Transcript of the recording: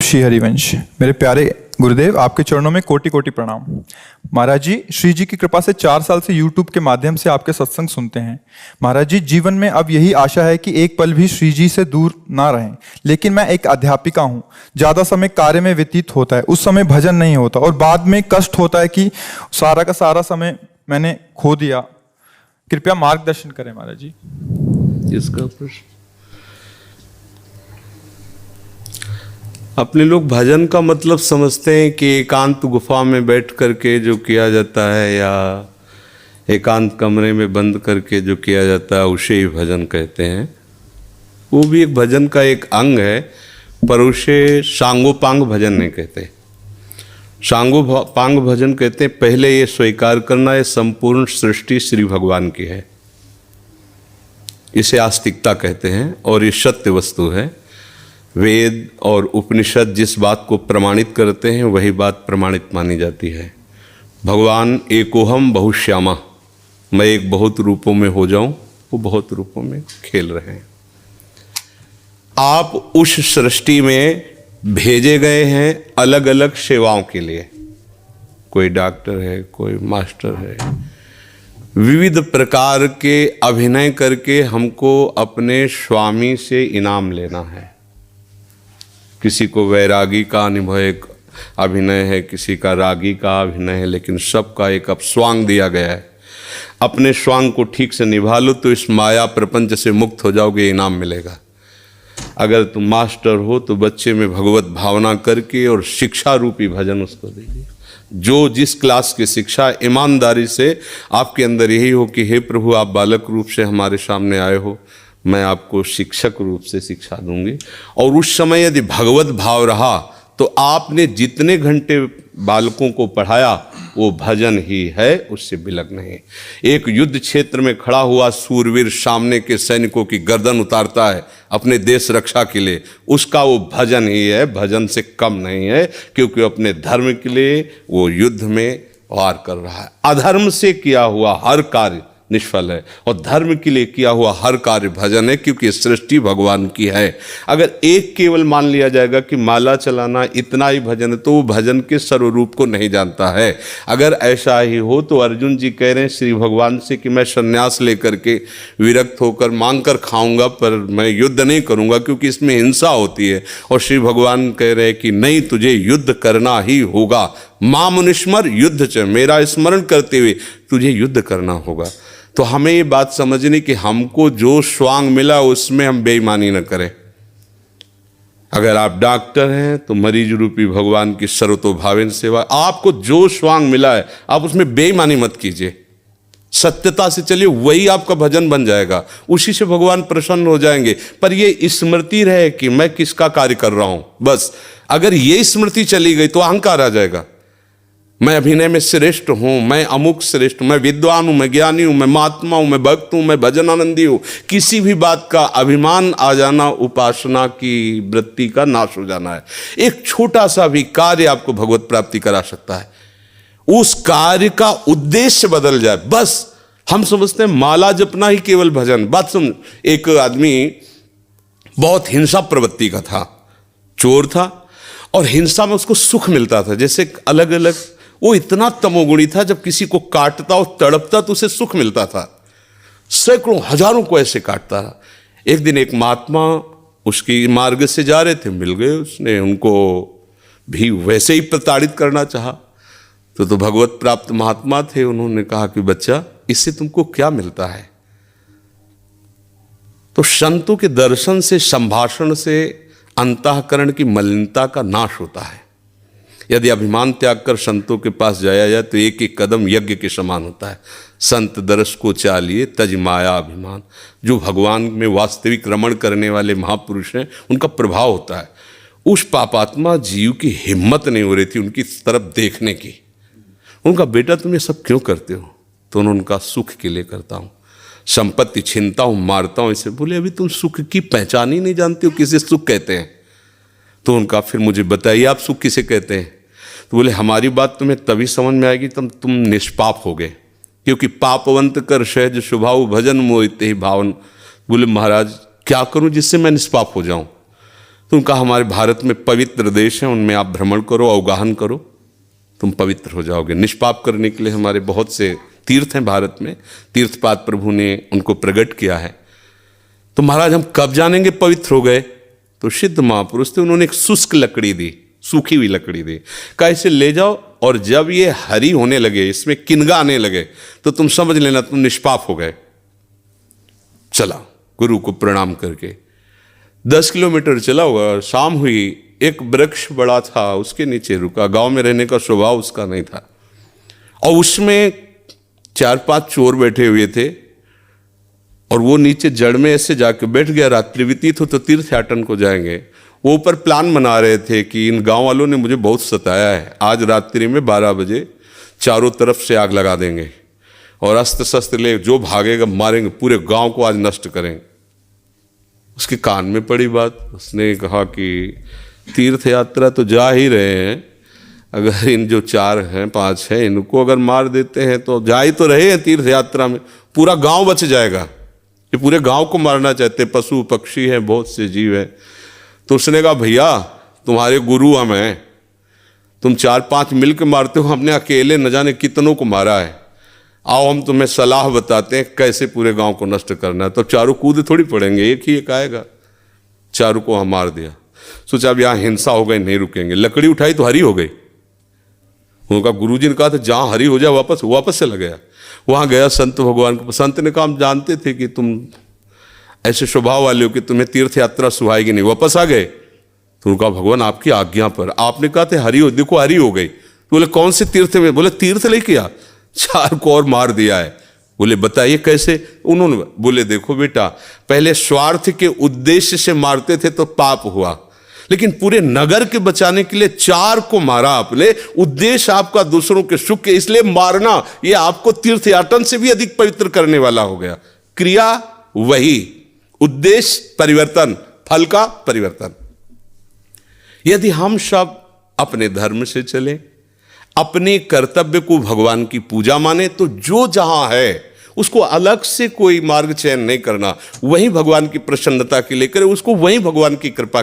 श्री हरिवंश। मेरे प्यारे गुरुदेव, आपके चरणों में कोटि कोटि प्रणाम। महाराज जी, श्री जी की कृपा से 4 साल से YouTube के माध्यम से आपके सत्संग सुनते हैं। महाराज जी, जीवन में अब यही आशा है कि एक पल भी श्री जी से दूर ना रहें। लेकिन मैं एक अध्यापिका हूँ, ज़्यादा समय कार्य में व्यतीत होता है, उस समय भजन नहीं होता और बाद में कष्ट होता है कि सारा का सारा समय मैंने खो दिया। कृपया मार्गदर्शन करें महाराज जी। इसका प्रश्न, अपने लोग भजन का मतलब समझते हैं कि एकांत गुफा में बैठ करके जो किया जाता है या एकांत कमरे में बंद करके जो किया जाता है उसे ही भजन कहते हैं। वो भी एक भजन का एक अंग है, पर उसे सांगोपांग भजन नहीं कहते। सांगोपांग भजन कहते हैं पहले ये स्वीकार करना है संपूर्ण सृष्टि श्री भगवान की है, इसे आस्तिकता कहते हैं और ये सत्य वस्तु है। वेद और उपनिषद जिस बात को प्रमाणित करते हैं वही बात प्रमाणित मानी जाती है। भगवान एकोहम बहुश्यामा, मैं एक बहुत रूपों में हो जाऊं, वो बहुत रूपों में खेल रहे हैं। आप उस सृष्टि में भेजे गए हैं अलग अलग सेवाओं के लिए। कोई डॉक्टर है, कोई मास्टर है, विविध प्रकार के अभिनय करके हमको अपने स्वामी से इनाम लेना है। किसी को वैरागी का अनुभव एक अभिनय है, किसी का रागी का अभिनय है, लेकिन सबका एक अब स्वांग दिया गया है। अपने स्वांग को ठीक से निभा लो तो इस माया प्रपंच से मुक्त हो जाओगे, इनाम मिलेगा। अगर तुम मास्टर हो तो बच्चे में भगवत भावना करके और शिक्षा रूपी भजन उसको दीजिए। जो जिस क्लास की शिक्षा ईमानदारी से आपके अंदर यही हो कि हे प्रभु, आप बालक रूप से हमारे सामने आए हो, मैं आपको शिक्षक रूप से शिक्षा दूंगी। और उस समय यदि भगवत भाव रहा तो आपने जितने घंटे बालकों को पढ़ाया वो भजन ही है, उससे विलग नहीं। एक युद्ध क्षेत्र में खड़ा हुआ सूरवीर सामने के सैनिकों की गर्दन उतारता है अपने देश रक्षा के लिए, उसका वो भजन ही है, भजन से कम नहीं है, क्योंकि अपने धर्म के लिए वो युद्ध में वार कर रहा है। अधर्म से किया हुआ हर कार्य निष्फल है और धर्म के लिए किया हुआ हर कार्य भजन है, क्योंकि सृष्टि भगवान की है। अगर एक केवल मान लिया जाएगा कि माला चलाना इतना ही भजन है तो वो भजन के सर्वरूप को नहीं जानता है। अगर ऐसा ही हो तो अर्जुन जी कह रहे हैं श्री भगवान से कि मैं संन्यास लेकर के विरक्त होकर मांग कर खाऊंगा, पर मैं युद्ध नहीं करूंगा क्योंकि इसमें हिंसा होती है। और श्री भगवान कह रहे हैं कि नहीं, तुझे युद्ध करना ही होगा। मां मुनिस्मर युद्ध च, मेरा स्मरण करते हुए तुझे युद्ध करना होगा। तो हमें ये बात समझनी कि हमको जो स्वांग मिला उसमें हम बेईमानी न करें। अगर आप डॉक्टर हैं तो मरीज रूपी भगवान की सर्वतोभावेन सेवा, आपको जो स्वांग मिला है आप उसमें बेईमानी मत कीजिए, सत्यता से चलिए, वही आपका भजन बन जाएगा, उसी से भगवान प्रसन्न हो जाएंगे। पर ये स्मृति रहे कि मैं किसका कार्य कर रहा हूं, बस अगर ये स्मृति चली गई तो अहंकार आ जाएगा। मैं अभिनय में श्रेष्ठ हूँ, मैं अमुक श्रेष्ठ, मैं विद्वान हूँ, मैं ज्ञानी हूँ, मैं महात्मा हूँ, मैं भक्त हूँ, मैं भजन आनंदी हूँ। किसी भी बात का अभिमान आ जाना उपासना की वृत्ति का नाश हो जाना है। एक छोटा सा भी कार्य आपको भगवत प्राप्ति करा सकता है, उस कार्य का उद्देश्य बदल जाए। बस हम समझते हैं माला जपना ही केवल भजन। बात सुन, एक आदमी बहुत हिंसा प्रवृत्ति का था, चोर था और हिंसा में उसको सुख मिलता था। जैसे अलग अलग, वो इतना तमोगुणी था, जब किसी को काटता और तड़पता तो उसे सुख मिलता था। सैकड़ों हजारों को ऐसे काटता था। एक दिन एक महात्मा उसकी मार्ग से जा रहे थे, मिल गए, उसने उनको भी वैसे ही प्रताड़ित करना चाहा। तो भगवत प्राप्त महात्मा थे, उन्होंने कहा कि बच्चा, इससे तुमको क्या मिलता है? तो संतों के दर्शन से, संभाषण से अंतःकरण की मलिनता का नाश होता है। यदि अभिमान त्याग कर संतों के पास जाया जाए तो एक एक कदम यज्ञ के समान होता है। संत दर्श को चालिए तज माया अभिमान। जो भगवान में वास्तविक रमण करने वाले महापुरुष हैं उनका प्रभाव होता है। उस पापात्मा जीव की हिम्मत नहीं हो रही थी उनकी तरफ देखने की। उनका बेटा तुम ये सब क्यों करते हो? तो उन्होंने उनका सुख के लिए करता हूँ, संपत्ति छीनता हूँ, मारता हूँ। इसे बोले अभी तुम सुख की पहचान ही नहीं जानते हो, किसे सुख कहते हैं? तो उनका फिर मुझे बताइए आप सुख किसे कहते हैं? तो बोले हमारी बात तुम्हें तभी समझ में आएगी तब तुम निष्पाप हो गए, क्योंकि पापवंत कर सहज स्वभाव भजन मोहिते ही भावन। बोले महाराज क्या करूं जिससे मैं निष्पाप हो जाऊं? तो उनका हमारे भारत में पवित्र देश है, उनमें आप भ्रमण करो, अवगाहन करो, तुम पवित्र हो जाओगे। निष्पाप करने के लिए हमारे बहुत से तीर्थ हैं भारत में, तीर्थपाद प्रभु ने उनको प्रकट किया है। तो महाराज हम कब जानेंगे पवित्र हो गए? तो सिद्ध महापुरुष थे, उन्होंने एक शुष्क लकड़ी दी, सूखी हुई लकड़ी दी, कहा इसे ले जाओ और जब ये हरी होने लगे, इसमें किनगा आने लगे, तो तुम समझ लेना तुम निष्पाप हो गए। चला गुरु को प्रणाम करके 10 किलोमीटर चला हुआ, शाम हुई, एक वृक्ष बड़ा था, उसके नीचे रुका। गांव में रहने का स्वभाव उसका नहीं था, और उसमें 4-5 चोर बैठे हुए थे, और वो नीचे जड़ में ऐसे जाके बैठ गया। रात्रि व्यतीत हो तो तीर्थयाटन को जाएंगे। वो ऊपर प्लान बना रहे थे कि इन गांव वालों ने मुझे बहुत सताया है, आज रात्रि में 12 बजे चारों तरफ से आग लगा देंगे और अस्त्र शस्त्र ले जो भागेगा मारेंगे, पूरे गांव को आज नष्ट करेंगे। उसके कान में पड़ी बात, उसने कहा कि तीर्थ यात्रा तो जा ही रहे हैं, अगर इन जो 4 हैं 5 हैं इनको अगर मार देते हैं तो जा ही तो रहे हैं तीर्थ यात्रा में, पूरा गांव बच जाएगा। ये पूरे गांव को मारना चाहते, पशु पक्षी हैं, बहुत से जीव हैं। तो उसने कहा भैया तुम्हारे गुरु हम हैं, तुम 4-5 मिलकर मारते हो, हमने अकेले न जाने कितनों को मारा है, आओ हम तुम्हें सलाह बताते हैं कैसे पूरे गांव को नष्ट करना है। तो चारों कूद थोड़ी पड़ेंगे, एक ही एक आएगा। चारों को हम मार दिया। सोचा अब यहाँ हिंसा हो गई, नहीं रुकेंगे। लकड़ी उठाई तो हरी हो गई। उनका गुरुजी ने कहा था जहाँ हरी हो जाए वापस चला गया। वहाँ गया संत भगवान को, संत ने कहा हम जानते थे कि तुम ऐसे स्वभाव वाले हो कि तुम्हें तीर्थ यात्रा सुहाएगी नहीं, वापस आ गए। तो उनका भगवान आपकी आज्ञा पर, आपने कहा था हरी हो, देखो हरी हो गई। तो बोले कौन से तीर्थ में? बोले तीर्थ नहीं किया, 4 को और मार दिया है। बोले बताइए कैसे? उन्होंने बोले देखो बेटा, पहले स्वार्थ के उद्देश्य से मारते थे तो पाप हुआ, लेकिन पूरे नगर के बचाने के लिए 4 को मारा आपने, उद्देश्य आपका दूसरों के सुख के, इसलिए मारना ये आपको तीर्थयाटन से भी अधिक पवित्र करने वाला हो गया। क्रिया वही, उद्देश्य परिवर्तन, फल का परिवर्तन। यदि हम सब अपने धर्म से चले, अपने कर्तव्य को भगवान की पूजा माने, तो जो जहां है उसको अलग से कोई मार्ग चयन नहीं करना, वही भगवान की प्रसन्नता के लिए करे, उसको वही भगवान की कृपा